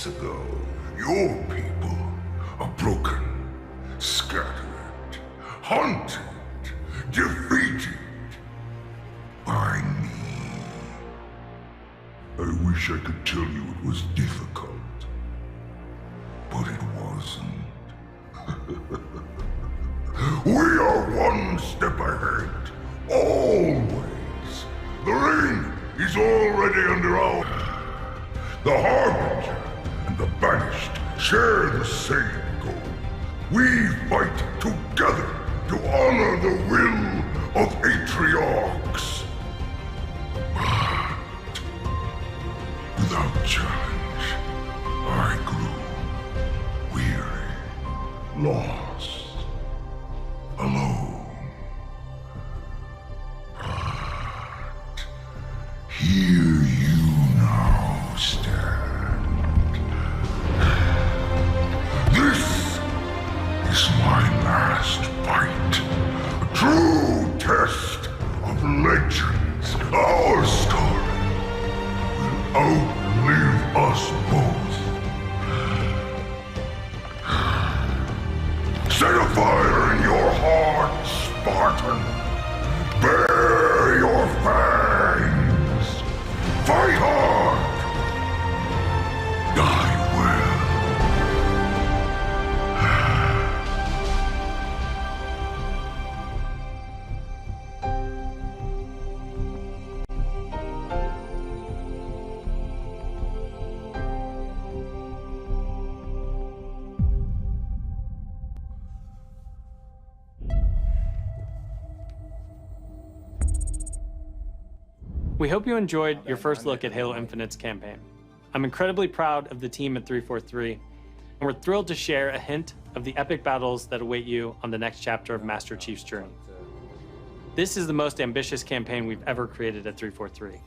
ago, your people are broken, scattered, hunted, defeated by me. I wish I could tell you it was difficult, but it wasn't. We are one step ahead, always. The ring is already under our... The Harbinger and the Banished share the same goal. We fight together to honor the will of Atriox. But without challenge, I grew weary, lost, alone. But here you now stand. This is my last fight. A true test of legends. Our story will outlive us both. Set a fire in your heart, Spartan. Bare your fangs. Fight hard. Die well. We hope you enjoyed your first look at Halo Infinite's campaign. I'm incredibly proud of the team at 343, and we're thrilled to share a hint of the epic battles that await you on the next chapter of Master Chief's journey. This is the most ambitious campaign we've ever created at 343.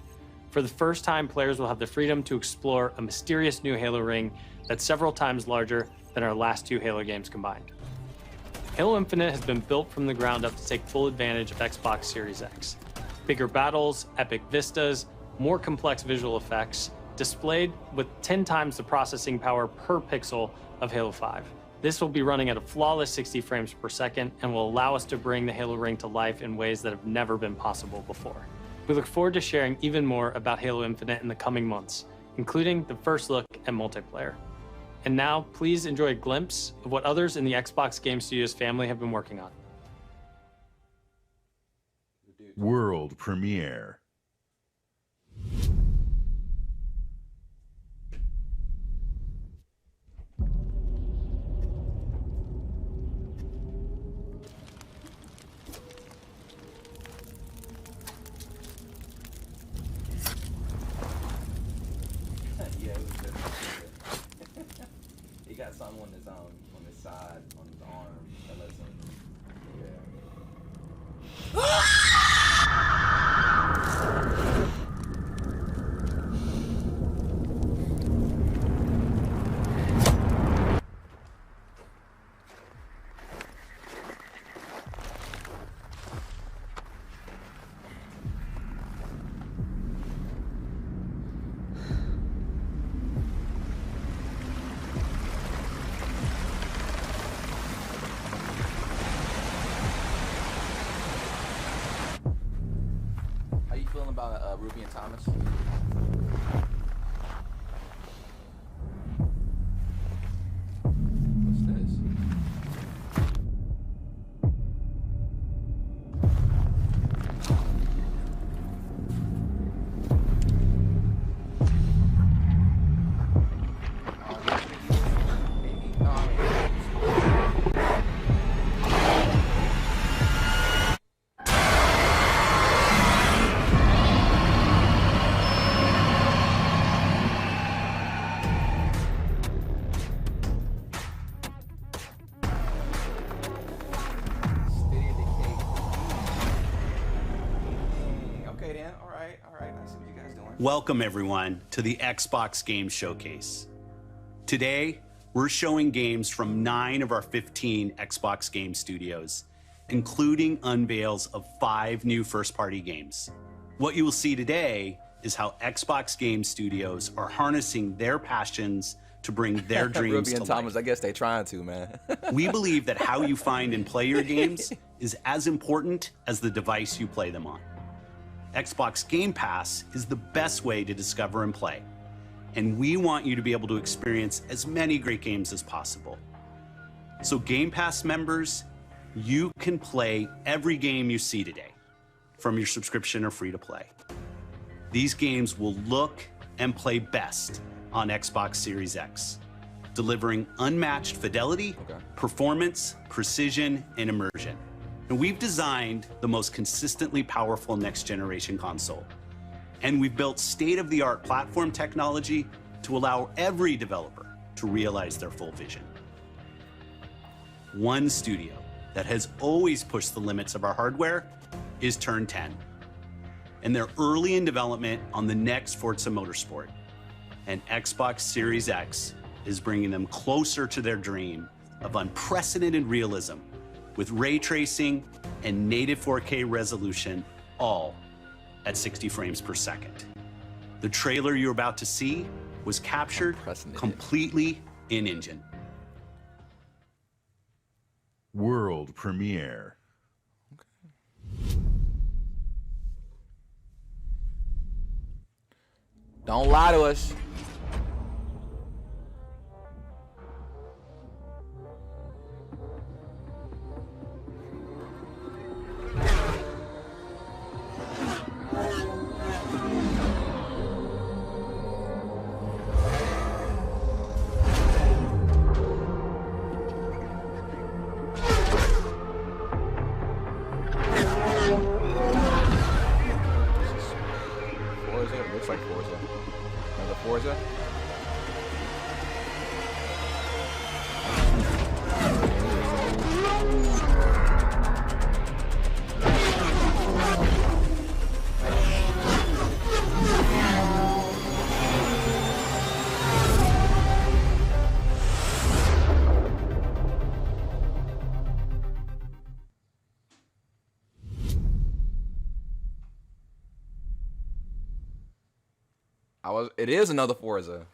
For the first time, players will have the freedom to explore a mysterious new Halo ring that's several times larger than our last two Halo games combined. Halo Infinite has been built from the ground up to take full advantage of Xbox Series X. Bigger battles, epic vistas, more complex visual effects, displayed with 10 times the processing power per pixel of Halo 5. This will be running at a flawless 60 frames per second and will allow us to bring the Halo ring to life in ways that have never been possible before. We look forward to sharing even more about Halo Infinite in the coming months, including the first look at multiplayer. And now, please enjoy a glimpse of what others in the Xbox Game Studios family have been working on. World premiere. Yeah, it was good. He got something on his side, on his arm. That lets him. Yeah. How you feeling about Ruby and Thomas? What's this? Welcome everyone to the Xbox Game Showcase. Today, we're showing games from 9 of our 15 Xbox Game Studios, including unveils of 5 new first-party games. What you will see today is how Xbox Game Studios are harnessing their passions to bring their dreams Ruby to and Thomas, life. I guess they trying to, man. We believe that how you find and play your games is as important as the device you play them on. Xbox Game Pass is the best way to discover and play, and we want you to be able to experience as many great games as possible. So Game Pass members, you can play every game you see today from your subscription or free to play. These games will look and play best on Xbox Series X, delivering unmatched fidelity, performance, precision, and immersion. And we've designed the most consistently powerful next-generation console. And we've built state-of-the-art platform technology to allow every developer to realize their full vision. One studio that has always pushed the limits of our hardware is Turn 10. And they're early in development on the next Forza Motorsport. And Xbox Series X is bringing them closer to their dream of unprecedented realism with ray tracing and native 4K resolution, all at 60 frames per second. The trailer you're about to see was captured completely in-engine. World premiere. Don't lie to us. Forza? Looks like Forza. Another Forza? It is another Forza.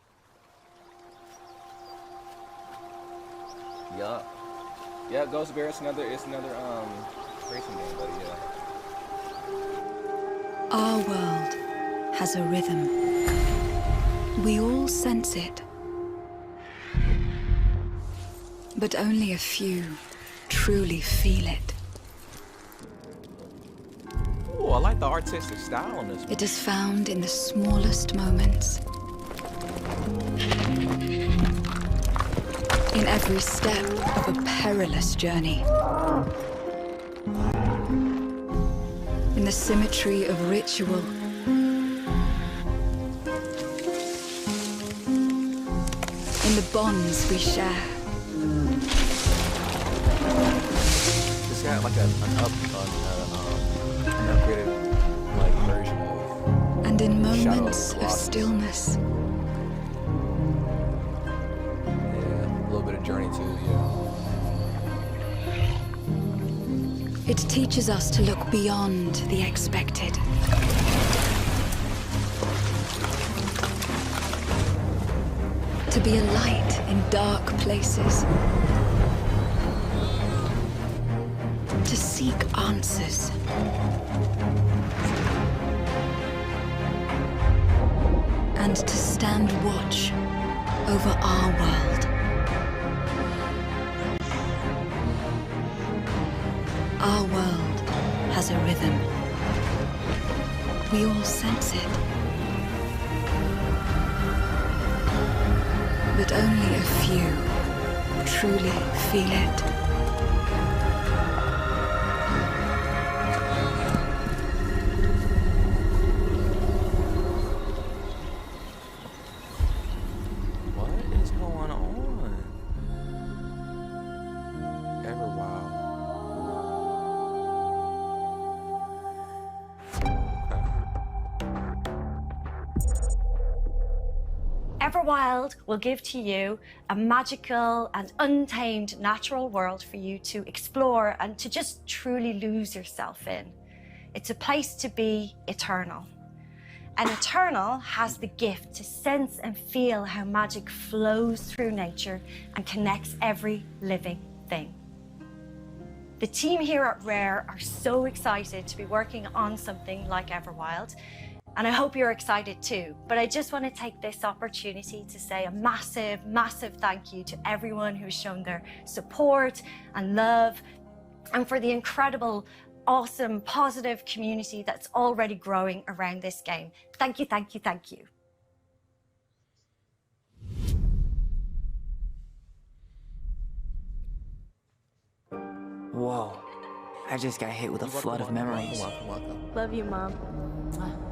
Yup. Yeah, Ghost Bear, it's another racing game, buddy, yeah. Our world has a rhythm. We all sense it. But only a few truly feel it. Ooh, I like the artistic style on this one. It is found in the smallest moments. In every step of a perilous journey. In the symmetry of ritual. In the bonds we share. It's got like an upgraded like version of. And in Shadow of moments the of Colossus. stillness. Yeah, a little bit of Journey too, yeah. It teaches us to look beyond the expected. To be a light in dark places. To seek answers. And to stand watch over our world. Our world has a rhythm. We all sense it. But only a few truly feel it. What is going on? Everwild. Everwild will give to you a magical and untamed natural world for you to explore and to just truly lose yourself in. It's a place to be eternal. An Eternal has the gift to sense and feel how magic flows through nature and connects every living thing. The team here at Rare are so excited to be working on something like Everwild, and I hope you're excited too. But I just want to take this opportunity to say a massive, massive thank you to everyone who's shown their support and love, and for the incredible, awesome, positive community that's already growing around this game. Thank you, thank you, thank you. Whoa. I just got hit with a flood of memories. Love you, Mom.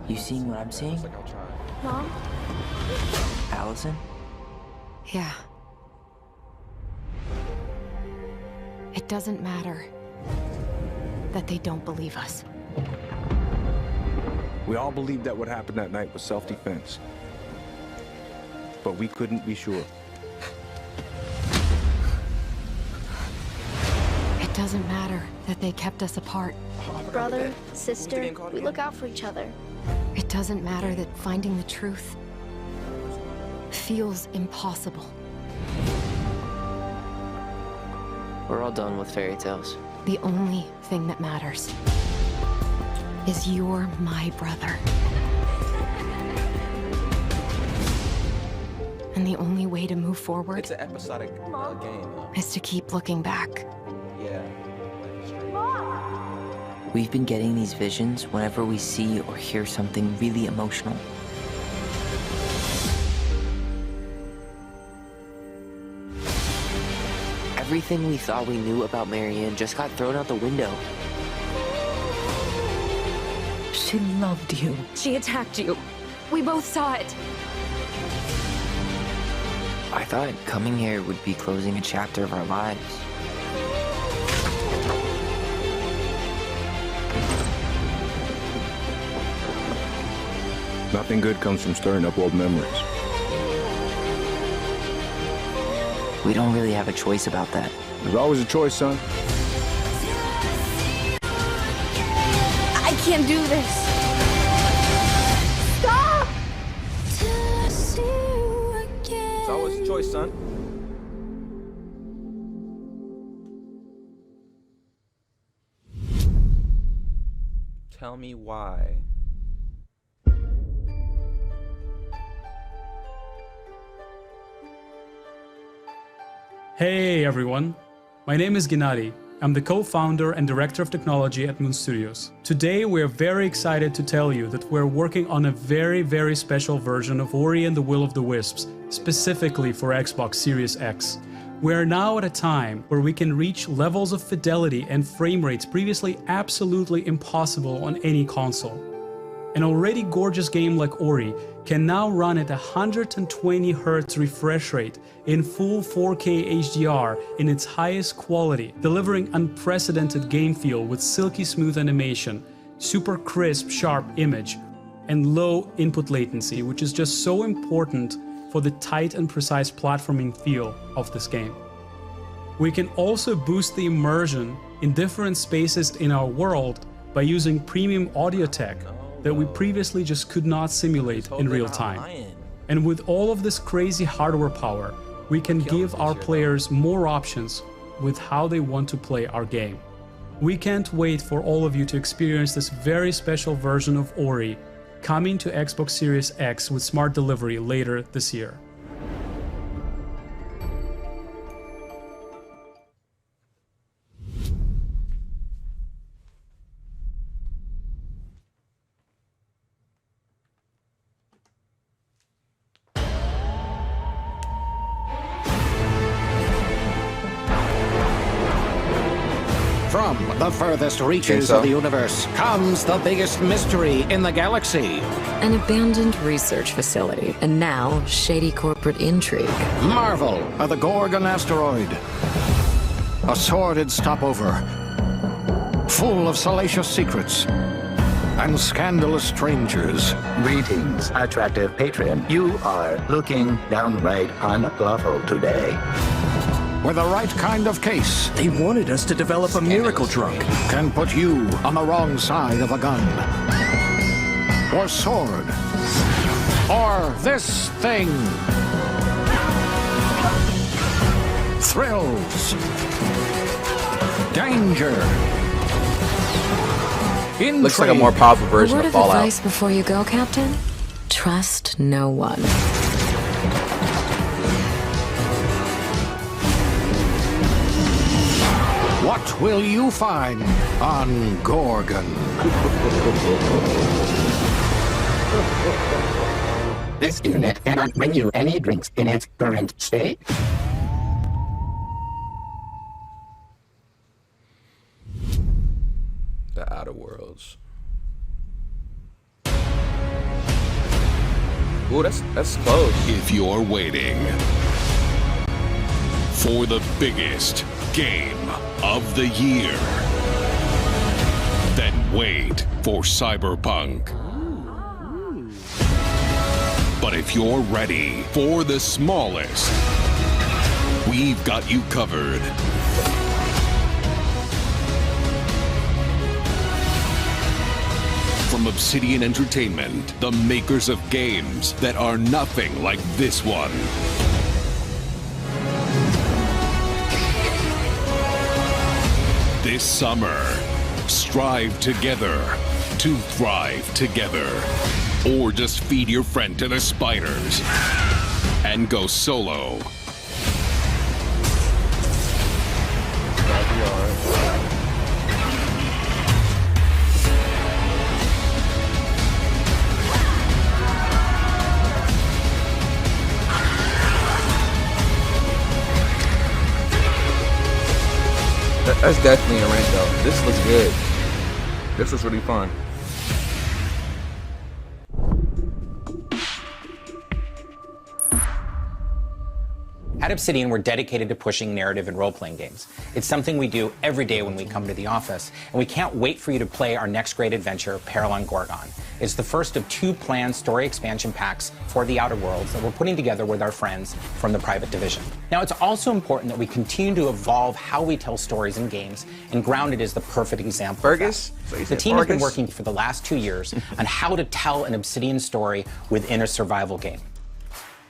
You seeing what I'm seeing? Mom? Allison? Yeah. It doesn't matter that they don't believe us. We all believed that what happened that night was self-defense. But we couldn't be sure. It doesn't matter that they kept us apart. Brother, sister, we look out for each other. It doesn't matter that finding the truth feels impossible. We're all done with fairy tales. The only thing that matters is you're my brother. And the only way to move forward It's an episodic game. is to keep looking back. Yeah. We've been getting these visions whenever we see or hear something really emotional. Everything we thought we knew about Marianne just got thrown out the window. She loved you. She attacked you. We both saw it. I thought coming here would be closing a chapter of our lives. Nothing good comes from stirring up old memories. We don't really have a choice about that. There's always a choice, son. I can't do this. Stop! It's always a choice, son. Tell me why. Hey everyone, my name is Gennady. I'm the co-founder and director of technology at Moon Studios. Today we're very excited to tell you that we're working on a very special version of Ori and the Will of the Wisps, specifically for Xbox Series X. We're now at a time where we can reach levels of fidelity and frame rates previously absolutely impossible on any console. An already gorgeous game like Ori can now run at 120 Hz refresh rate in full 4K HDR in its highest quality, delivering unprecedented game feel with silky smooth animation, super crisp, sharp image, and low input latency, which is just so important for the tight and precise platforming feel of this game. We can also boost the immersion in different spaces in our world by using premium audio tech that we previously just could not simulate in real time. And with all of this crazy hardware power, we can give our players more options with how they want to play our game. We can't wait for all of you to experience this very special version of Ori coming to Xbox Series X with smart delivery later this year. From the furthest reaches of the universe comes the biggest mystery in the galaxy. An abandoned research facility, and now shady corporate intrigue. Marvel of the Gorgon asteroid. A sordid stopover, full of salacious secrets and scandalous strangers. Greetings, attractive patron. You are looking downright unlawful today. With the right kind of case, They wanted us to develop a miracle drug. can put you on the wrong side of a gun. or sword? Or this thing? Thrills. Danger. Intrigue. Looks like a more powerful version Word of Fallout. advice before you go, Captain? Trust no one. What will you find on Gorgon? This unit cannot bring you any drinks in its current state. The Outer Worlds. Ooh, that's close. If you're waiting for the biggest game of the year, then wait for Cyberpunk. But if you're ready for the smallest, we've got you covered. From Obsidian Entertainment, the makers of games that are nothing like this one. This summer, strive together to thrive together. Or just feed your friend to the spiders and go solo. That's definitely a rent though. This looks good. This looks really fun. At Obsidian, we're dedicated to pushing narrative and role-playing games. It's something we do every day when we come to the office, and we can't wait for you to play our next great adventure, Peril on Gorgon. It's the first of 2 planned story expansion packs for the Outer Worlds that we're putting together with our friends from the Private Division. Now, it's also important that we continue to evolve how we tell stories in games, and Grounded is the perfect example. Fergus? The team has been working for the last 2 years on how to tell an Obsidian story within a survival game.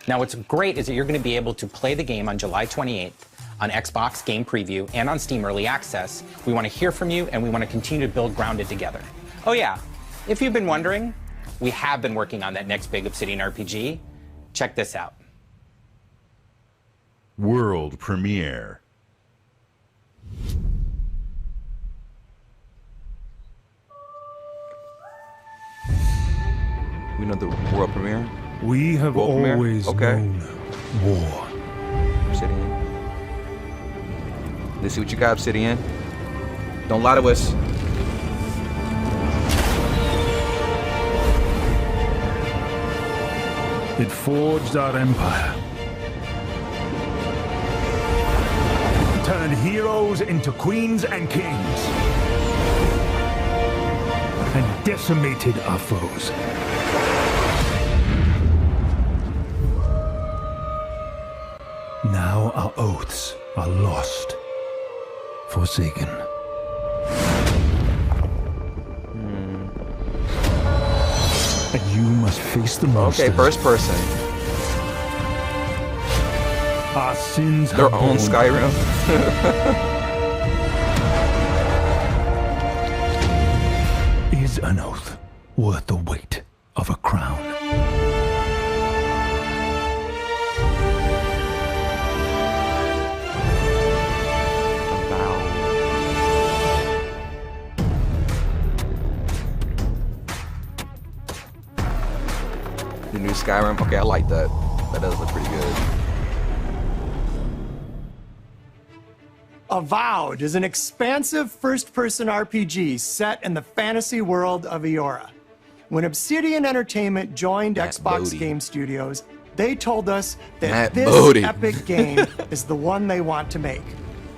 Now, what's great is that you're going to be able to play the game on July 28th on Xbox Game Preview and on Steam Early Access. We want to hear from you, and we want to continue to build Grounded together. Oh yeah, if you've been wondering, we have been working on that next big Obsidian RPG. Check this out. World premiere. We know the world premiere? We have always known war. Obsidian. Let's see what you got, Obsidian. Don't lie to us. It forged our empire. Turned heroes into queens and kings. And decimated our foes. Now our oaths are lost, forsaken. And you must face the monsters. Okay, first person. Our sins Their have own borne. Skyrim. Is an oath worth the weight of a crown? The new Skyrim. Okay, I like that. That does look pretty good. Avowed is an expansive first-person RPG set in the fantasy world of Eora. When Obsidian Entertainment joined Xbox Bodie. Game Studios, they told us that Matt this Bodie. epic game is the one they want to make.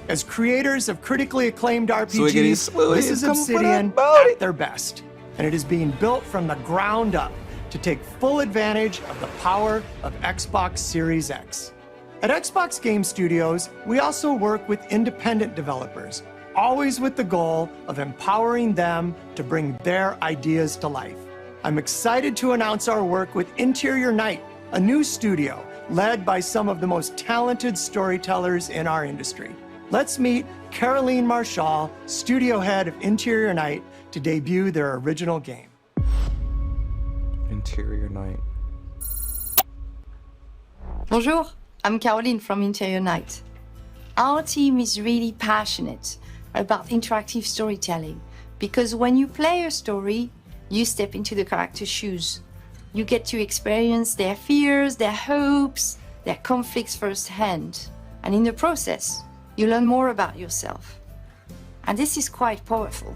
As creators of critically acclaimed Swiggity RPGs, smoothie, this is come for Obsidian that Bodie. at their best. And it is being built from the ground up to take full advantage of the power of Xbox Series X. At Xbox Game Studios, we also work with independent developers, always with the goal of empowering them to bring their ideas to life. I'm excited to announce our work with Interior Night, a new studio led by some of the most talented storytellers in our industry. Let's meet Caroline Marchal, studio head of Interior Night, to debut their original game. Interior Night. Bonjour, I'm Caroline from Interior Night. Our team is really passionate about interactive storytelling because when you play a story, you step into the character's shoes. You get to experience their fears, their hopes, their conflicts firsthand. And in the process, you learn more about yourself. And this is quite powerful.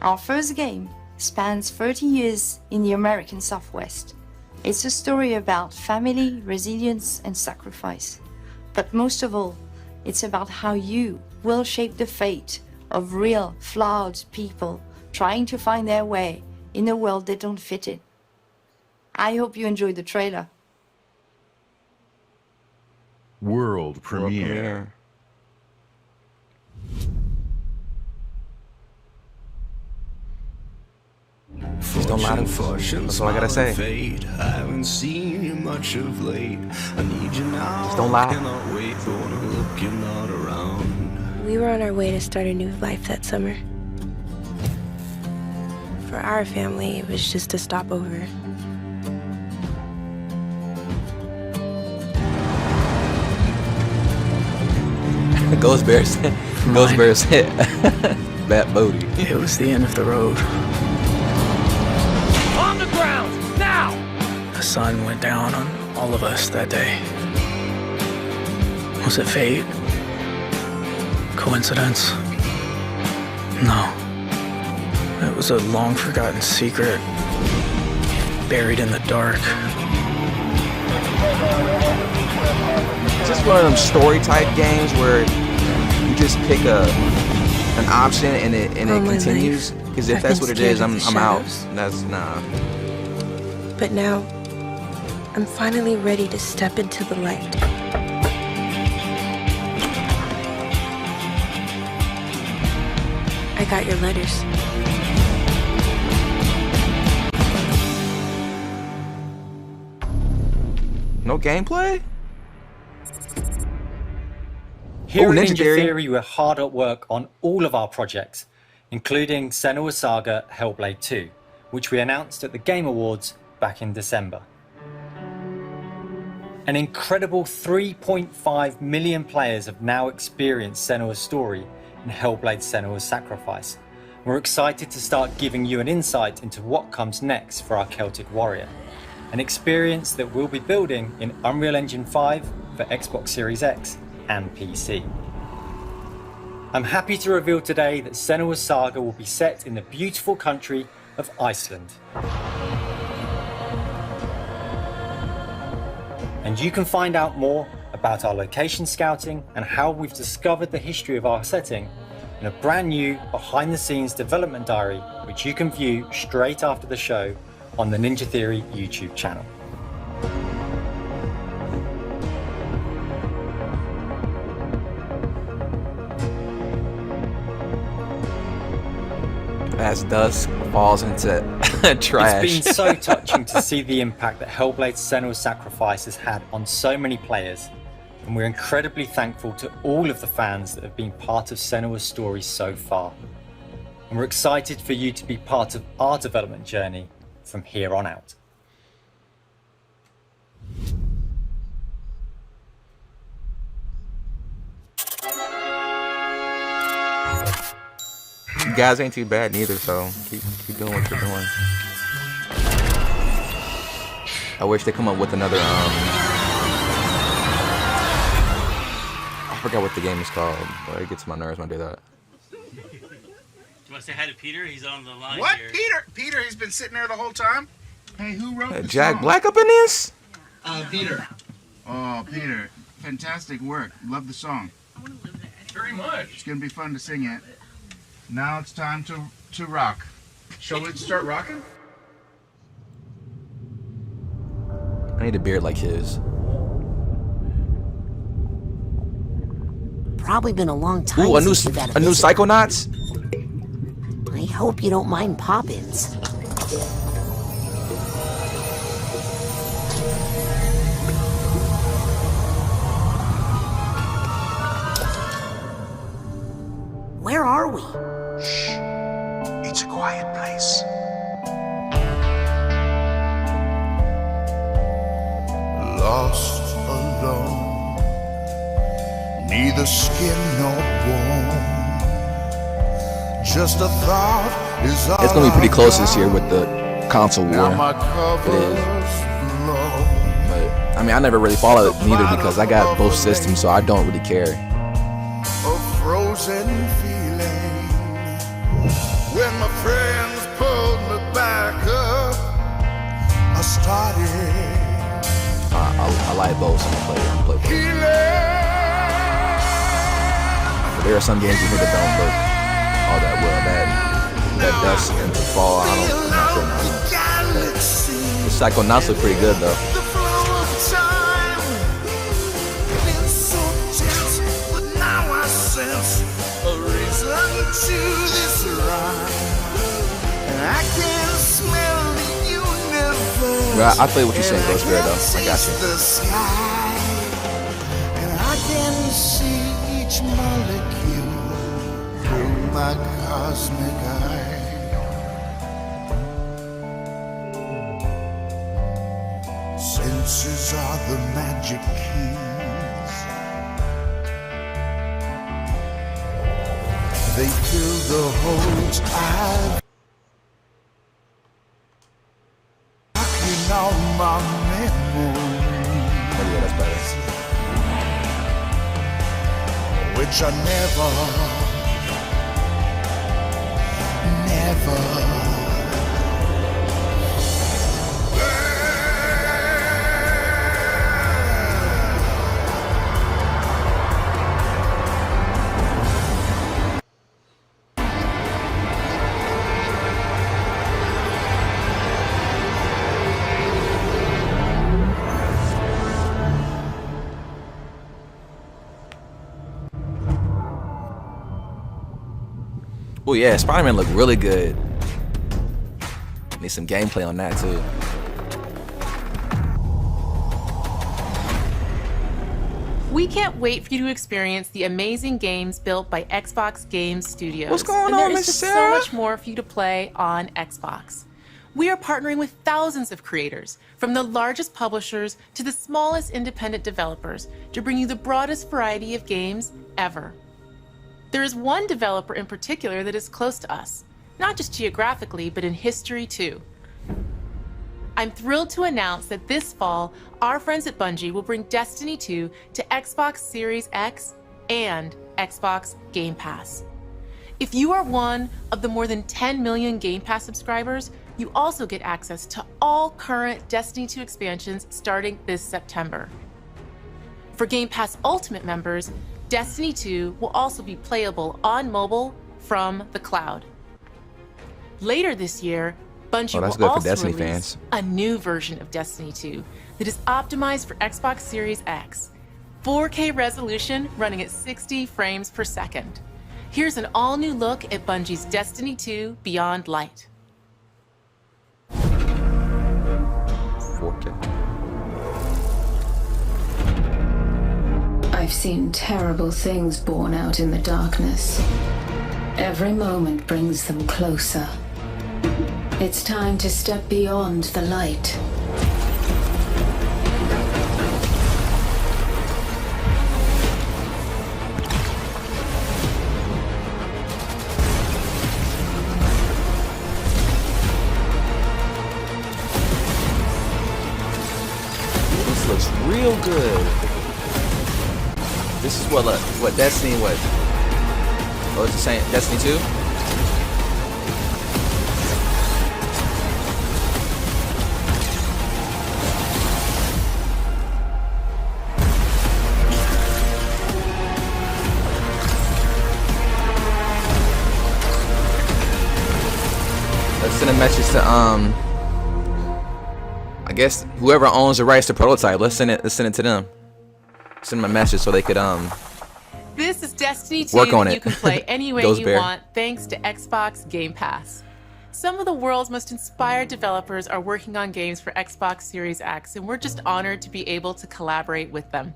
Our first game spans 30 years in the American Southwest. It's a story about family, resilience, and sacrifice. But most of all, it's about how you will shape the fate of real, flawed people trying to find their way in a world that don't fit in. I hope you enjoyed the trailer. World premiere. Just don't lie to me. That's all I gotta say. I haven't seen you much of late. I need you now. Just don't lie. Cannot wait, don't look, you're not around. We were on our way to start a new life that summer. For our family, it was just a stopover. Ghost Bears. Ghost Bears hit. Bat Bodie. It was the end of the road. On the ground, now! The sun went down on all of us that day. Was it fate? Coincidence? No. It was a long-forgotten secret, buried in the dark. Is this one of them story-type games where you just pick an option and it continues? Because if that's what it is, I'm out. That's nah. But now, I'm finally ready to step into the light. I got your letters. No gameplay? Here at Ninja Theory, we're hard at work on all of our projects, including Senua's Saga Hellblade 2, which we announced at the Game Awards back in December. An incredible 3.5 million players have now experienced Senua's story in Hellblade: Senua's Sacrifice. We're excited to start giving you an insight into what comes next for our Celtic Warrior, an experience that we'll be building in Unreal Engine 5 for Xbox Series X and PC. I'm happy to reveal today that Senua's Saga will be set in the beautiful country of Iceland. And you can find out more about our location scouting and how we've discovered the history of our setting in a brand new behind-the-scenes development diary, which you can view straight after the show on the Ninja Theory YouTube channel. As dusk falls into trash. It's been so touching to see the impact that Hellblade: Senua's Sacrifice has had on so many players, and we're incredibly thankful to all of the fans that have been part of Senua's story so far. And we're excited for you to be part of our development journey from here on out. You guys ain't too bad neither, so keep doing what you're doing. I wish they come up with another I forgot what the game is called, but it gets my nerves when I do that. Do you want to say hi to Peter? He's on the line What? here. Peter, he's been sitting there the whole time? Hey, who wrote the Jack song? Black up in this? Peter. Oh, Peter. Fantastic work. Love the song. Very much. It's going to be fun to sing it. Now it's time to rock. Shall we start rocking? I need a beard like his. Probably been a long time Ooh, a new since you've had a visit. Psychonauts? I hope you don't mind pop-ins. lost alone, neither skin nor bone. Just a thought is all It's gonna be pretty close this year with the console war. now my It is. covers blow. But I mean, I never really followed it neither because I got both systems, so I don't really care. A frozen feeling when my friends pulled me back up. I started I like both, so I'm gonna play both. But there are some games in here that don't look all that well. That Dusk and the Fall, I'm not sure now. The Psychonauts look pretty good though. A reason to this rhyme, and I can smell the universe. Well, I play what you're saying, Ghost Bear though. I got you. The sky, and I can see each molecule through my cosmic eye. Senses are the magic keys. They fill the holes I've in all my memories. Oh yeah, that's better. Which I never Oh yeah, Spider-Man looked really good. Need some gameplay on that too. We can't wait for you to experience the amazing games built by Xbox Game Studios. What's going and on, there Miss is just Sarah? so much more for you to play on Xbox. We are partnering with thousands of creators, from the largest publishers to the smallest independent developers, to bring you the broadest variety of games ever. There is one developer in particular that is close to us, not just geographically, but in history too. I'm thrilled to announce that this fall, our friends at Bungie will bring Destiny 2 to Xbox Series X and Xbox Game Pass. If you are one of the more than 10 million Game Pass subscribers, you also get access to all current Destiny 2 expansions starting this September. For Game Pass Ultimate members, Destiny 2 will also be playable on mobile from the cloud. Later this year, Bungie that's will good for also Destiny release fans. a new version of Destiny 2 that is optimized for Xbox Series X. 4K resolution running at 60 frames per second. Here's an all-new look at Bungie's Destiny 2 Beyond Light. 4K. I've seen terrible things born out in the darkness. Every moment brings them closer. It's time to step beyond the light. This looks real good. This is what Destiny what? Oh, it's the same Destiny 2? Let's send a message to I guess whoever owns the rights to Prototype. Let's send it to them. Send them a message so they could This is Destiny 2 work on that it. you can play any way Ghost you Bear. want thanks to Xbox Game Pass. Some of the world's most inspired developers are working on games for Xbox Series X, and we're just honored to be able to collaborate with them.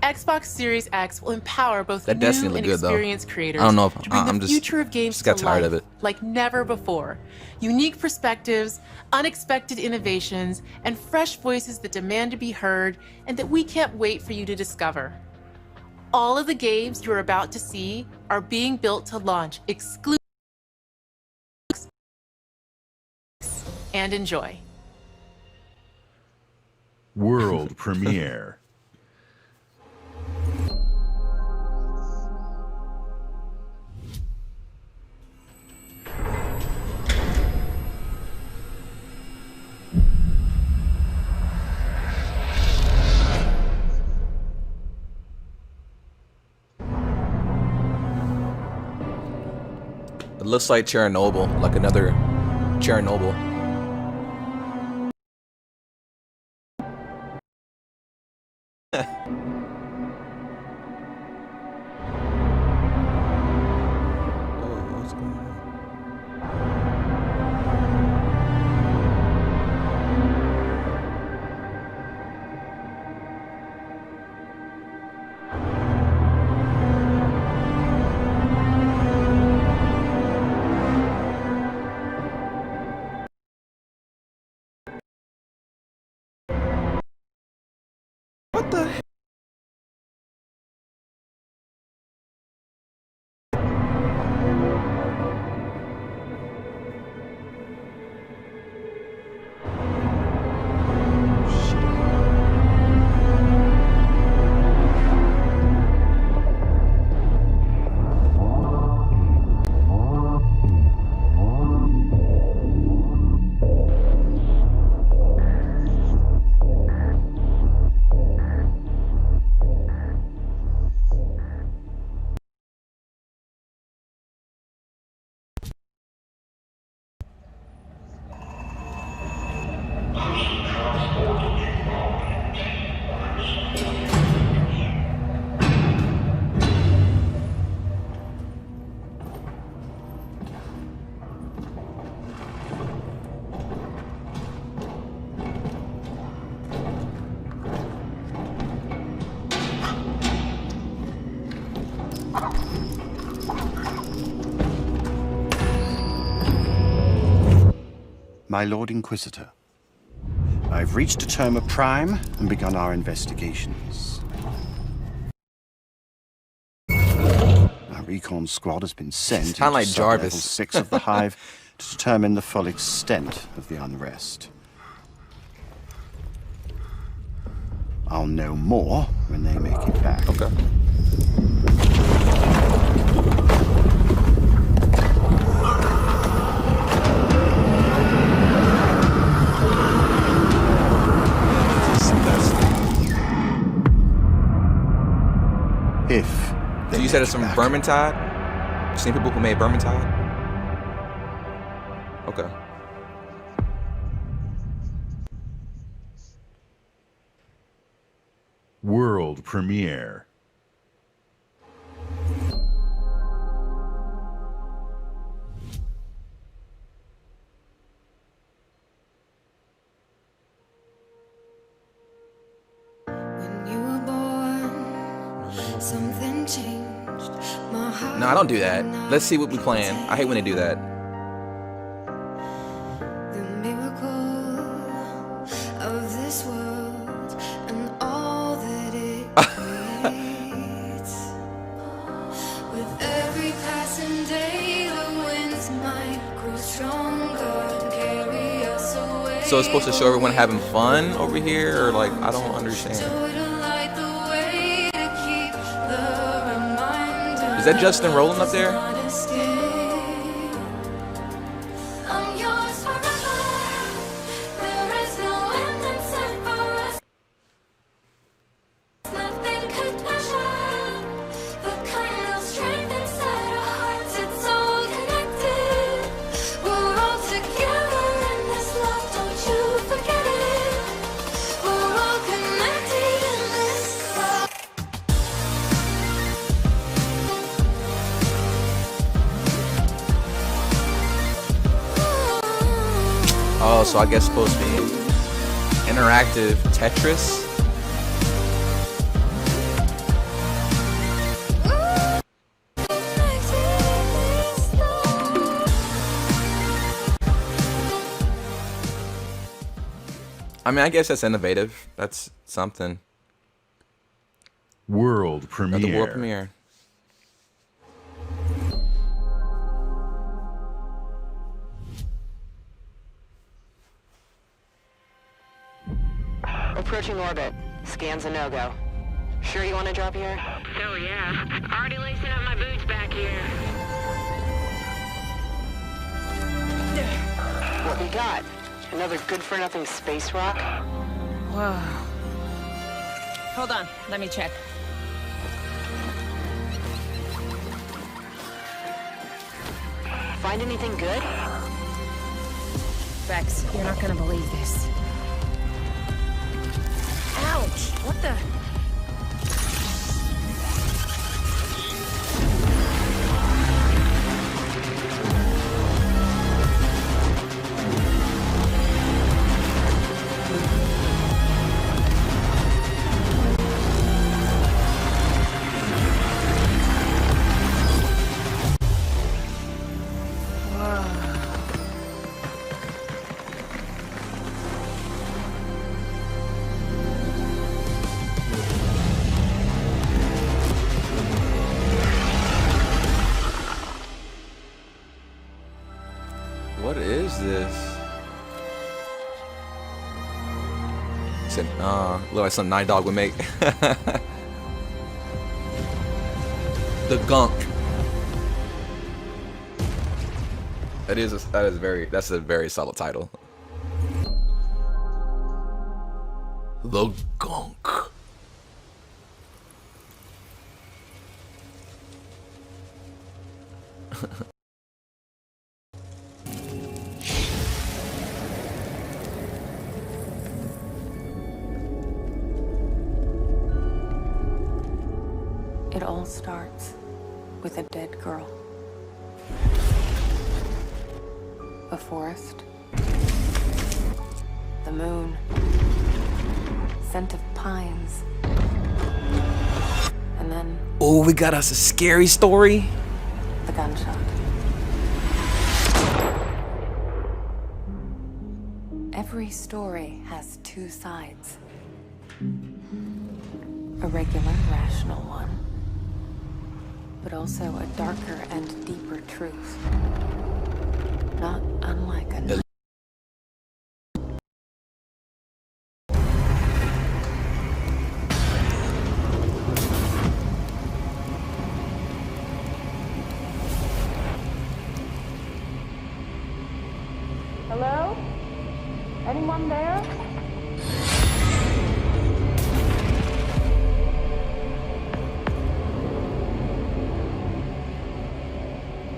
Xbox Series X will empower both That new Destiny look and good, though. experienced creators I don't know if to bring I'm the just future of games got to tired life of it. like never before. Unique perspectives, unexpected innovations, and fresh voices that demand to be heard and that we can't wait for you to discover. All of the games you're about to see are being built to launch exclusively and enjoy. World premiere. It looks like Chernobyl, like another Chernobyl. What the heck? My Lord Inquisitor, I've reached Terma Prime and begun our investigations. Our recon squad has been sent Sound like into Jarvis. Level 6 of the Hive to determine the full extent of the unrest. I'll know more when they make it back. Okay. If So you said it's from Vermintide? You seen people who made Vermintide? Okay. World premiere. Something changed. My heart. No, I don't do that. Let's see what we plan. I hate when they do that. The miracle of this world and all that it creates. With every passing day, the winds might grow stronger, carry us away. So it's supposed to show everyone having fun over here, or like I don't understand. Is that Justin Roiland up there? Oh, so I guess it's supposed to be interactive Tetris. I mean, I guess that's innovative. That's something. World premiere. The world premiere. Approaching orbit. Scans a no-go. Sure you want to drop here? Oh yeah. Already lacing up my boots back here. What we got? Another good-for-nothing space rock? Whoa. Hold on. Let me check. Find anything good? Vex, you're not gonna believe this. Ouch! What the? What is this? Said, look like some Night Dog would make. The Gunk. That's a very solid title. The Gunk. It all starts with a dead girl. A forest. The moon. Scent of pines. And then Oh, we got us a scary story. the gunshot. Every story has two sides. A regular, rational one, but also a darker and deeper truth. Not unlike a Hello? Anyone there?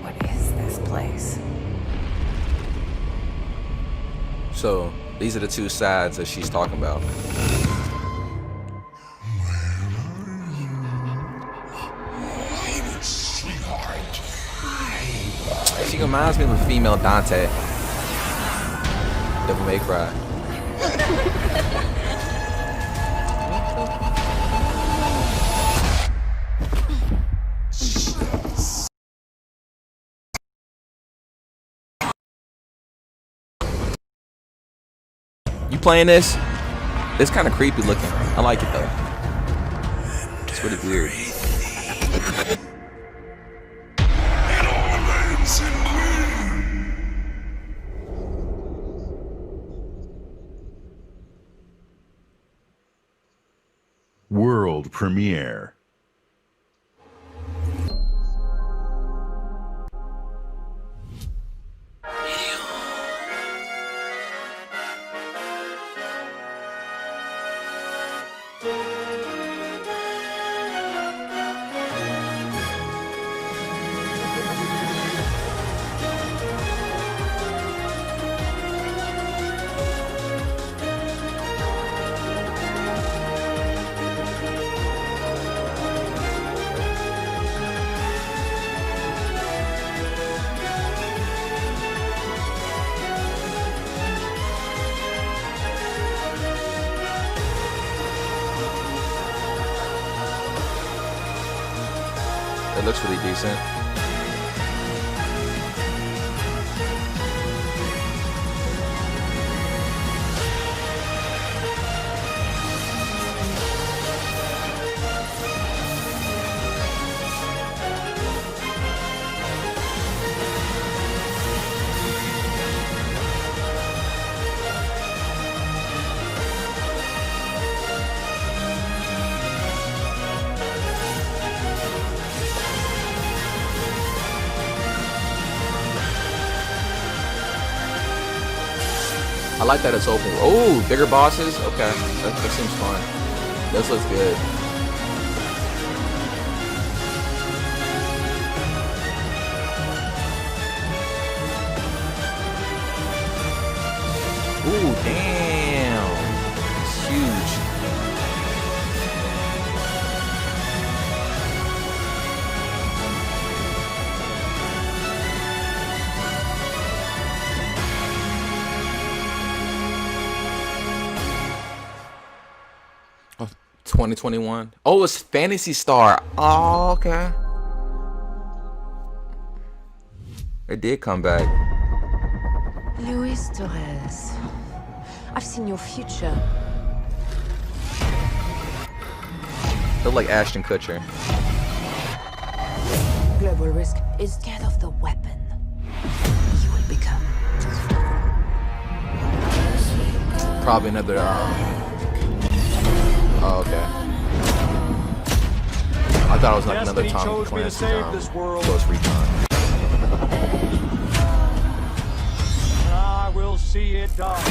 What is this place? So these are the two sides that she's talking about. She reminds me of a female Dante. Devil May Cry. You playing this? It's kind of creepy looking. I like it though. It's really weird. World premiere. It looks really decent. like that it's open. Oh, bigger bosses. Okay, that seems fun. This looks good. Ooh, damn. It's huge. Oh, 2021. Oh, it's Phantasy Star. Oh, okay. It did come back. Luis Torres, I've seen your future. Look like Ashton Kutcher. Global Risk is scared of the weapon you will become. Probably another. Oh, okay. I thought it was like another Tom Clancy's Close Recon. I will see it done.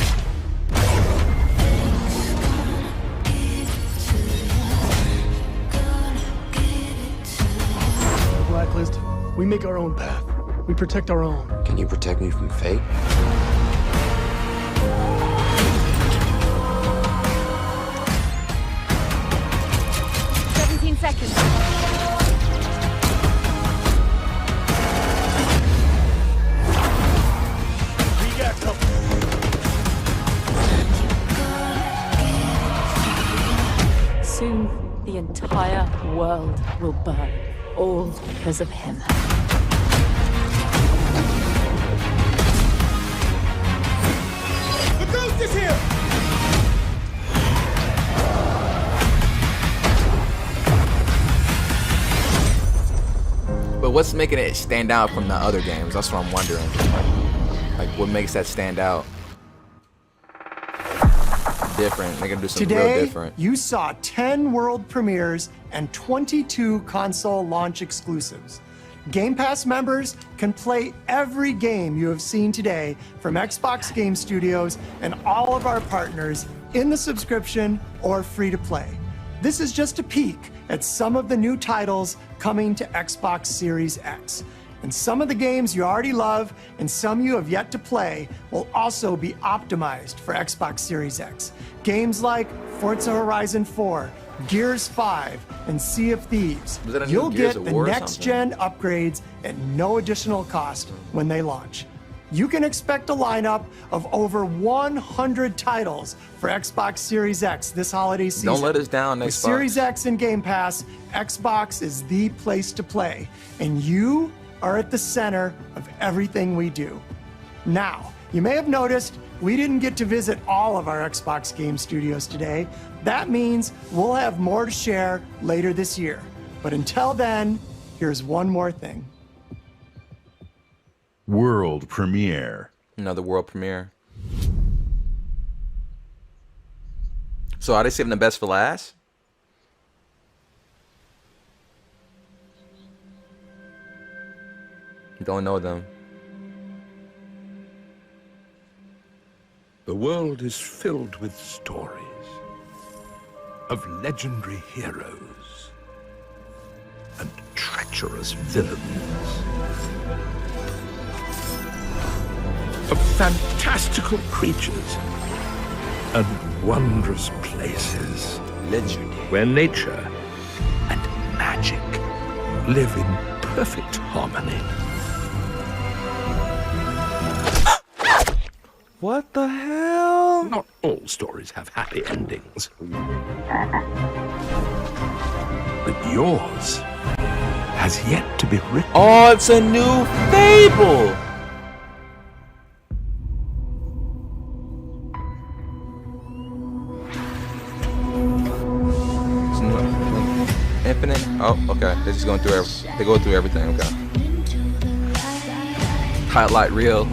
Blacklist, we make our own path. We protect our own. Can you protect me from fate? Seconds. We got company. Soon, the entire world will burn, all because of him. The ghost is here! But what's making it stand out from the other games? That's what I'm wondering. Like, what makes that stand out? Different. They're gonna do something real different. Today, you saw 10 world premieres and 22 console launch exclusives. Game Pass members can play every game you have seen today from Xbox Game Studios and all of our partners in the subscription or free to play. This is just a peek at some of the new titles coming to Xbox Series X. And some of the games you already love and some you have yet to play will also be optimized for Xbox Series X. Games like Forza Horizon 4, Gears 5, and Sea of Thieves. You'll get the next-gen upgrades at no additional cost when they launch. You can expect a lineup of over 100 titles for Xbox Series X this holiday season. Don't let us down, With Xbox. Series X and Game Pass, Xbox is the place to play, and you are at the center of everything we do. Now, you may have noticed we didn't get to visit all of our Xbox Game Studios today. That means we'll have more to share later this year. But until then, here's one more thing. World premiere. Another world premiere. So are they saving the best for last? Don't know them. The world is filled with stories of legendary heroes and treacherous villains, of fantastical creatures and wondrous places, where nature and magic live in perfect harmony. What the hell? Not all stories have happy endings. But yours has yet to be written. Oh, it's a new Fable! Infinite? Oh, okay. They're just going through they go through everything, okay. Highlight reel.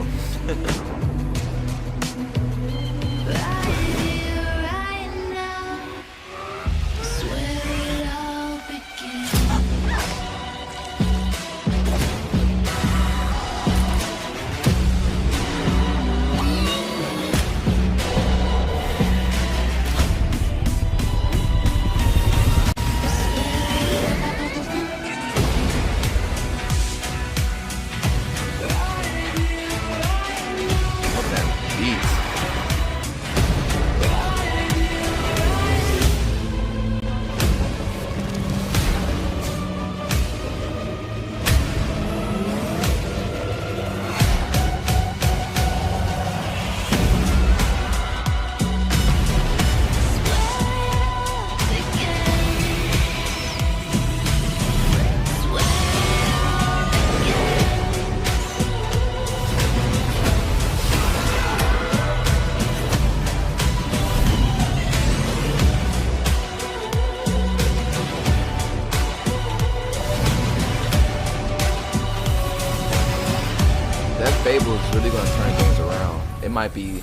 really gonna turn things around, it might be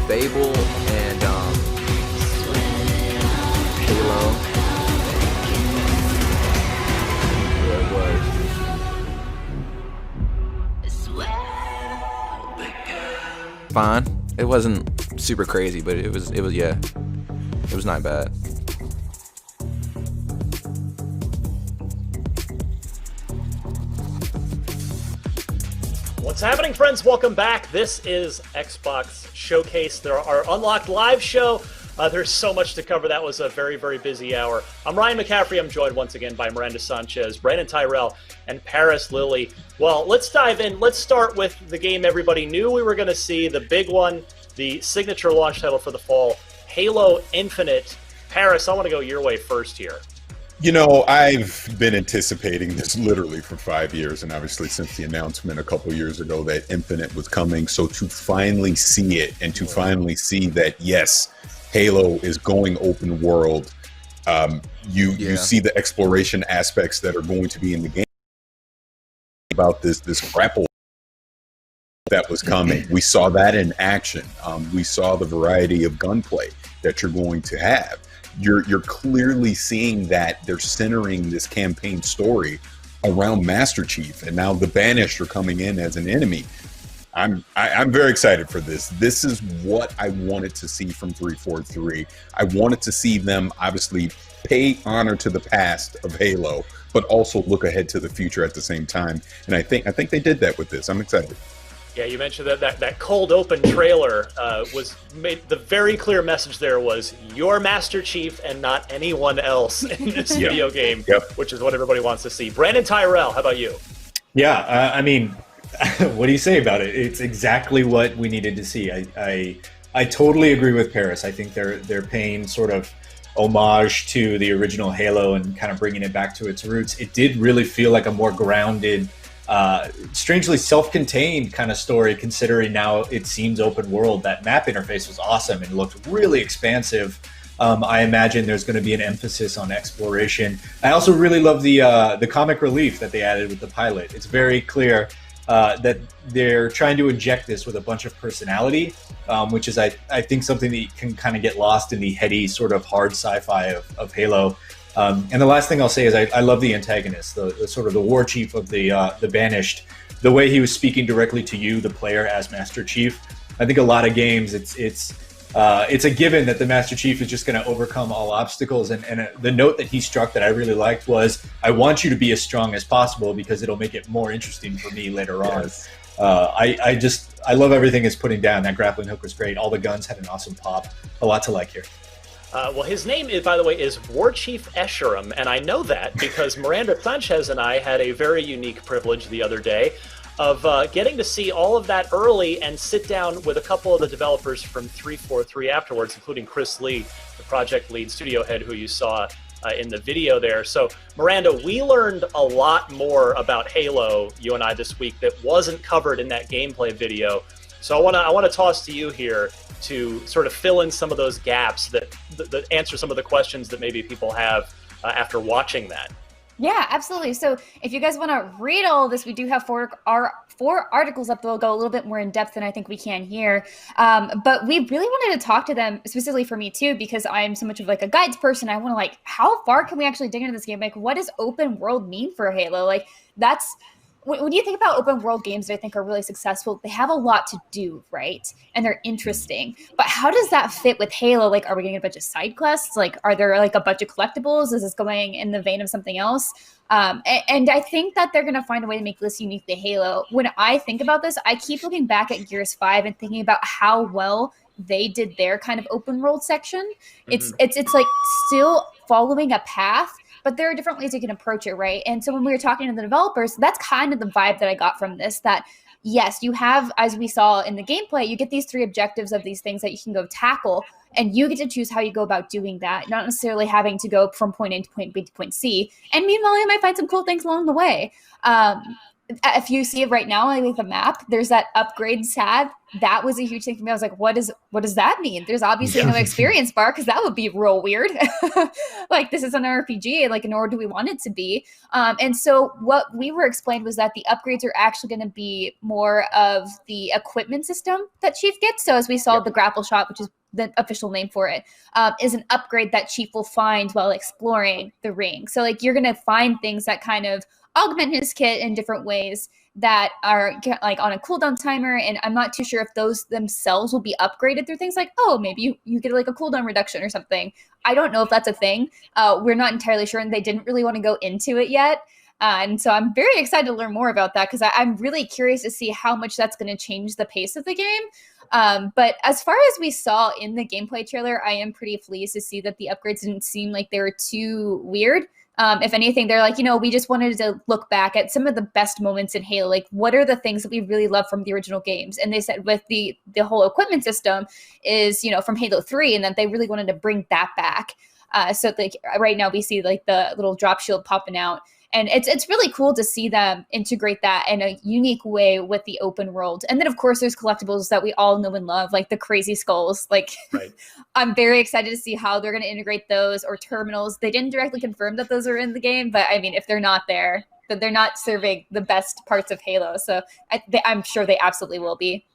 Fable and Halo. Yeah, it was. Fine. It wasn't super crazy, but it was yeah. It was not bad. What's happening, friends? Welcome back. This is Xbox Showcase. There are Unlocked live show. There's so much to cover. That was a very, very busy hour. I'm Ryan McCaffrey. I'm joined once again by Miranda Sanchez, Brandon Tyrell, and Paris Lilly. Well, let's dive in. Let's start with the game everybody knew we were going to see, the big one, the signature launch title for the fall, Halo Infinite. Paris, I want to go your way first here. You know, I've been anticipating this literally for 5 years, and obviously since the announcement a couple years ago that Infinite was coming. So to finally see it and to finally see that, yes, Halo is going open world, you see the exploration aspects that are going to be in the game. About this grapple that was coming. We saw that in action. We saw the variety of gunplay that you're going to have. You're clearly seeing that they're centering this campaign story around Master Chief, and now the Banished are coming in as an enemy. I'm very excited for this. This is what I wanted to see from 343. I wanted to see them obviously pay honor to the past of Halo, but also look ahead to the future at the same time. And I think they did that with this. I'm excited. Yeah, you mentioned that cold open trailer was made. The very clear message there was you're Master Chief and not anyone else in this video game, which is what everybody wants to see. Brandon Tyrell, how about you? Yeah, I mean, what do you say about it? It's exactly what we needed to see. I totally agree with Paris. I think they're paying sort of homage to the original Halo and kind of bringing it back to its roots. It did really feel like a more grounded, strangely self-contained kind of story, considering now it seems open world. That map interface was awesome and looked really expansive. I imagine there's going to be an emphasis on exploration. I also really love the comic relief that they added with the pilot. It's very clear that they're trying to inject this with a bunch of personality, which is, I think, something that can kind of get lost in the heady sort of hard sci-fi of Halo. And the last thing I'll say is I love the antagonist, the sort of the war chief of the Banished. The way he was speaking directly to you, the player, as Master Chief. I think a lot of games, it's a given that the Master Chief is just going to overcome all obstacles. And the note that he struck that I really liked was, I want you to be as strong as possible because it'll make it more interesting for me later on. Yes. I love everything it's putting down. That grappling hook was great. All the guns had an awesome pop. A lot to like here. Well, his name, by the way, is War Chief Escharum, and I know that because Miranda Sanchez and I had a very unique privilege the other day of getting to see all of that early and sit down with a couple of the developers from 343 afterwards, including Chris Lee, the project lead studio head who you saw in the video there. So, Miranda, we learned a lot more about Halo, you and I, this week that wasn't covered in that gameplay video. So I want to toss to you here to sort of fill in some of those gaps that answer some of the questions that maybe people have after watching that. Yeah, absolutely. So if you guys want to read all of this, we do have four articles up that will go a little bit more in depth than I think we can here. But we really wanted to talk to them, specifically for me too, because I'm so much of like a guides person. I want to how far can we actually dig into this game? Like, what does open world mean for Halo? Like, that's... When you think about open world games that I think are really successful, they have a lot to do, right? And they're interesting. But how does that fit with Halo? Like, are we getting a bunch of side quests? Like, are there a bunch of collectibles? Is this going in the vein of something else? And I think that they're going to find a way to make this unique to Halo. When I think about this, I keep looking back at Gears 5 and thinking about how well they did their kind of open world section. Mm-hmm. It's like still following a path, but there are different ways you can approach it, right? And so when we were talking to the developers, that's kind of the vibe that I got from this, that yes, you have, as we saw in the gameplay, you get these 3 objectives of these things that you can go tackle, and you get to choose how you go about doing that, not necessarily having to go from point A to point B to point C. And meanwhile, you might find some cool things along the way. if you see it right now, like the map, there's that upgrade tab. That was a huge thing for me. I was like, what does that mean? There's obviously no experience bar, because that would be real weird. Like, this is an RPG, like, nor do we want it to be. And so what we were explained was that the upgrades are actually going to be more of the equipment system that Chief gets. So as we saw, the grapple shot, which is the official name for it, is an upgrade that Chief will find while exploring the ring. So like, you're going to find things that kind of augment his kit in different ways that are like on a cooldown timer. And I'm not too sure if those themselves will be upgraded through things like, oh, maybe you get like a cooldown reduction or something. I don't know if that's a thing. We're not entirely sure, and they didn't really want to go into it yet. And so I'm very excited to learn more about that, because I'm really curious to see how much that's going to change the pace of the game. But as far as we saw in the gameplay trailer, I am pretty pleased to see that the upgrades didn't seem like they were too weird. If anything, they're like, we just wanted to look back at some of the best moments in Halo. Like, what are the things that we really love from the original games? And they said with the whole equipment system is, from Halo 3, and that they really wanted to bring that back. So like right now we see like the little drop shield popping out. And it's really cool to see them integrate that in a unique way with the open world. And then, of course, there's collectibles that we all know and love, like the crazy skulls. Like, right. I'm very excited to see how they're going to integrate those, or terminals. They didn't directly confirm that those are in the game, but I mean, if they're not there, then they're not serving the best parts of Halo. So I'm sure they absolutely will be.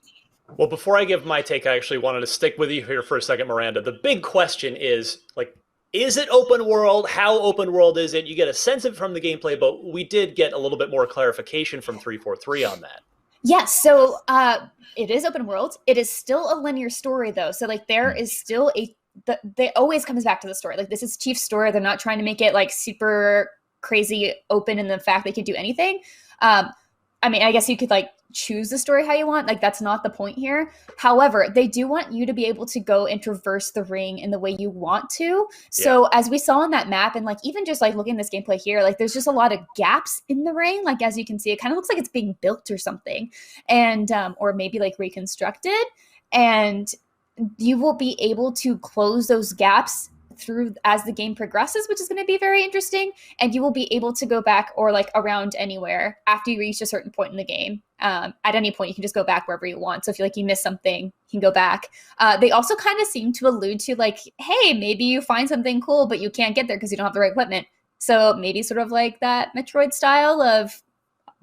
Well, before I give my take, I actually wanted to stick with you here for a second, Miranda. The big question is, like, is it open world? How open world is it? You get a sense of it from the gameplay, but we did get a little bit more clarification from 343 on that. Yes, so it is open world. It is still a linear story, though. So like, there is still they always comes back to the story. Like, this is Chief's story. They're not trying to make it like super crazy open in the fact they could do anything. I mean, I guess you could like choose the story how you want. Like, that's not the point here. However, they do want you to be able to go and traverse the ring in the way you want to. So as we saw on that map, and like even just like looking at this gameplay here, like there's just a lot of gaps in the ring. Like, as you can see, it kind of looks like it's being built or something, and or maybe like reconstructed. And you will be able to close those gaps through as the game progresses, which is going to be very interesting. And you will be able to go back or like around anywhere after you reach a certain point in the game. At any point, you can just go back wherever you want. So if you like you miss something, you can go back. They also kind of seem to allude to like, hey, maybe you find something cool, but you can't get there because you don't have the right equipment. So maybe sort of like that Metroid style of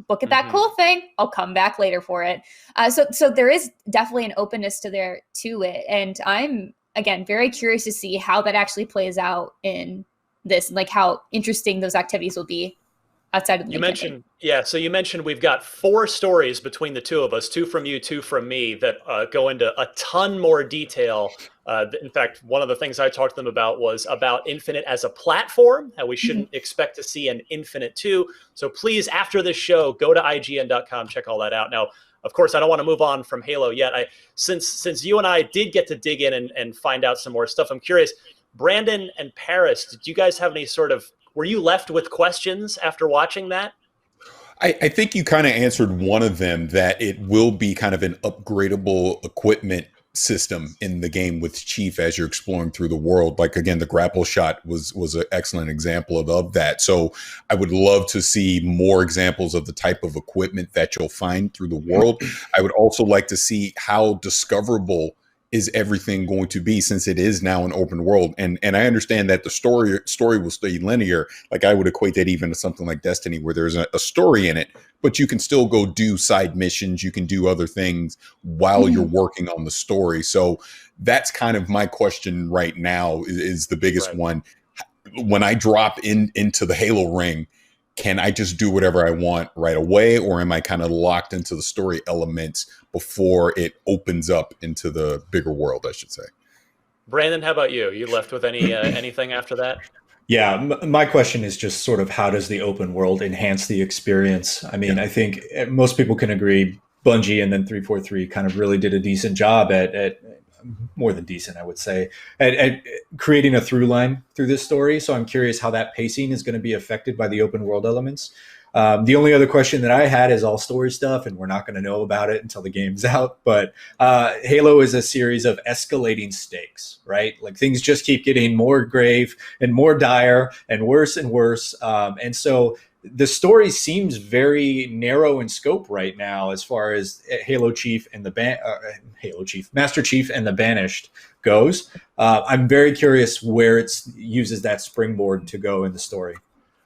look at that cool thing, I'll come back later for it. So there is definitely an openness to it. And I'm, again, very curious to see how that actually plays out in this, like how interesting those activities will be outside of the campaign. So you mentioned we've got 4 stories between the two of us, 2 from you, 2 from me, that go into a ton more detail. In fact, one of the things I talked to them about was about Infinite as a platform, how we shouldn't expect to see an Infinite 2. So please, after this show, go to IGN.com, check all that out. Now, of course, I don't want to move on from Halo yet. Since you and I did get to dig in and find out some more stuff, I'm curious, Brandon and Paris, did you guys have any were you left with questions after watching that? I think you kind of answered one of them, that it will be kind of an upgradable equipment system in the game with Chief as you're exploring through the world. Like, again, the grapple shot was an excellent example of that. So I would love to see more examples of the type of equipment that you'll find through the world. I would also like to see how discoverable is everything going to be, since it is now an open world. And I understand that the story will stay linear. Like, I would equate that even to something like Destiny, where there's a story in it, but you can still go do side missions. You can do other things while you're working on the story. So that's kind of my question right now is the biggest one. When I drop into the Halo ring, can I just do whatever I want right away? Or am I kind of locked into the story elements before it opens up into the bigger world, I should say? Brandon, how about you? You left with anything after that? Yeah, my question is just sort of how does the open world enhance the experience? I mean, I think most people can agree Bungie and then 343 kind of really did a decent job at more than decent, I would say, at creating a through line through this story. So I'm curious how that pacing is going to be affected by the open world elements. The only other question that I had is all story stuff, and we're not going to know about it until the game's out. But Halo is a series of escalating stakes, right? Like, things just keep getting more grave and more dire and worse. And so the story seems very narrow in scope right now as far as Halo Chief and the Master Chief and the Banished goes. I'm very curious where it uses that springboard to go in the story.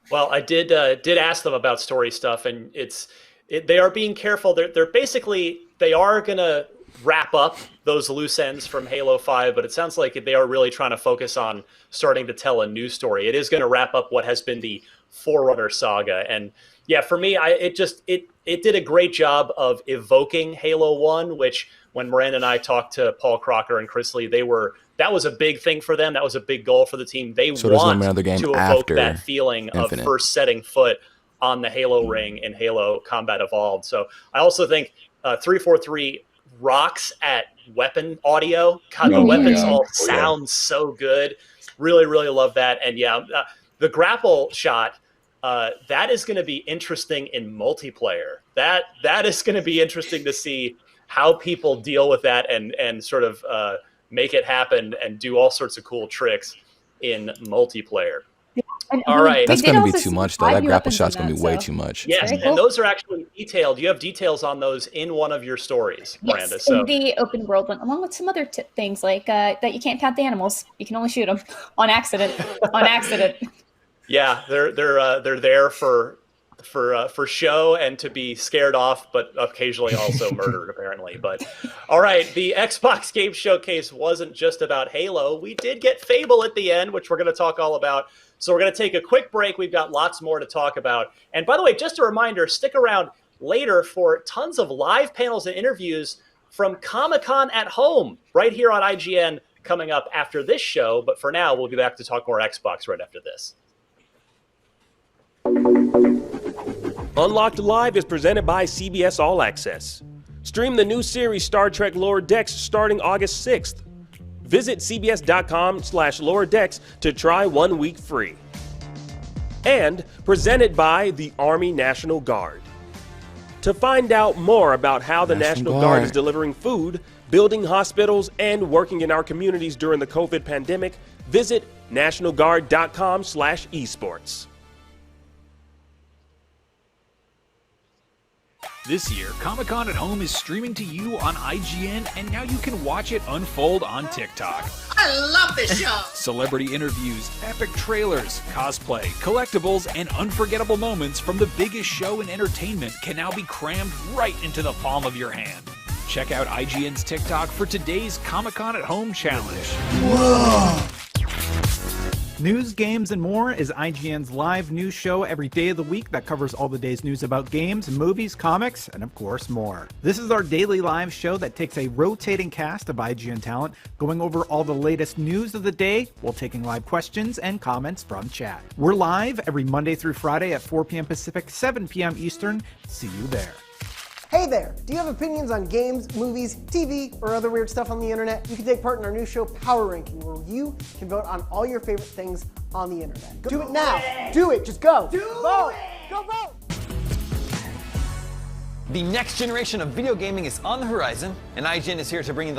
Well, I did ask them about story stuff, and they are being careful. They're basically, they are gonna wrap up those loose ends from Halo 5, but it sounds like they are really trying to focus on starting to tell a new story. It is going to wrap up what has been the Forerunner saga, and yeah, for me, it did a great job of evoking Halo 1, which when Miranda and I talked to Paul Crocker and Chris Lee, that was a big thing for them. That was a big goal for the team. They want to evoke that feeling Infinite. of first setting foot on the Halo ring in Halo Combat Evolved. So I also think 343 rocks at weapon audio. God, the weapons all sound so good. Really, really love that. And yeah, the grapple shot, that is going to be interesting in multiplayer. That is going to be interesting to see how people deal with that and sort of make it happen and do all sorts of cool tricks in multiplayer. All right. That's going to be too much, though. That grapple shot's going to be way too much. Yes, and those are actually detailed. You have details on those in one of your stories, Miranda. Yes, in the open world one, along with some other things like that you can't count the animals. You can only shoot them on accident. Yeah, they're there for show and to be scared off, but occasionally also murdered, apparently. But all right, the Xbox Game Showcase wasn't just about Halo. We did get Fable at the end, which we're going to talk all about. So we're going to take a quick break. We've got lots more to talk about. And by the way, just a reminder, stick around later for tons of live panels and interviews from Comic-Con at Home right here on IGN coming up after this show. But for now, we'll be back to talk more Xbox right after this. Unlocked Live is presented by CBS All Access. Stream the new series Star Trek Lower Decks starting August 6th. Visit cbs.com/Lower Decks to try 1 week free. And presented by the Army National Guard. To find out more about how the National Guard is delivering food, building hospitals, and working in our communities during the COVID pandemic, visit nationalguard.com/esports. This year, Comic-Con at Home is streaming to you on IGN, and now you can watch it unfold on TikTok. I love this show! Celebrity interviews, epic trailers, cosplay, collectibles, and unforgettable moments from the biggest show in entertainment can now be crammed right into the palm of your hand. Check out IGN's TikTok for today's Comic-Con at Home challenge. Whoa! News, Games, and More is IGN's live news show every day of the week that covers all the day's news about games, movies, comics, and of course more. This is our daily live show that takes a rotating cast of IGN talent going over all the latest news of the day while taking live questions and comments from chat. We're live every Monday through Friday at 4 p.m. Pacific, 7 p.m. Eastern. See you there. Hey there! Do you have opinions on games, movies, TV, or other weird stuff on the internet? You can take part in our new show, Power Ranking, where you can vote on all your favorite things on the internet. Do it now! Do it! Just go! Vote! Go vote! The next generation of video gaming is on the horizon, and IGN is here to bring you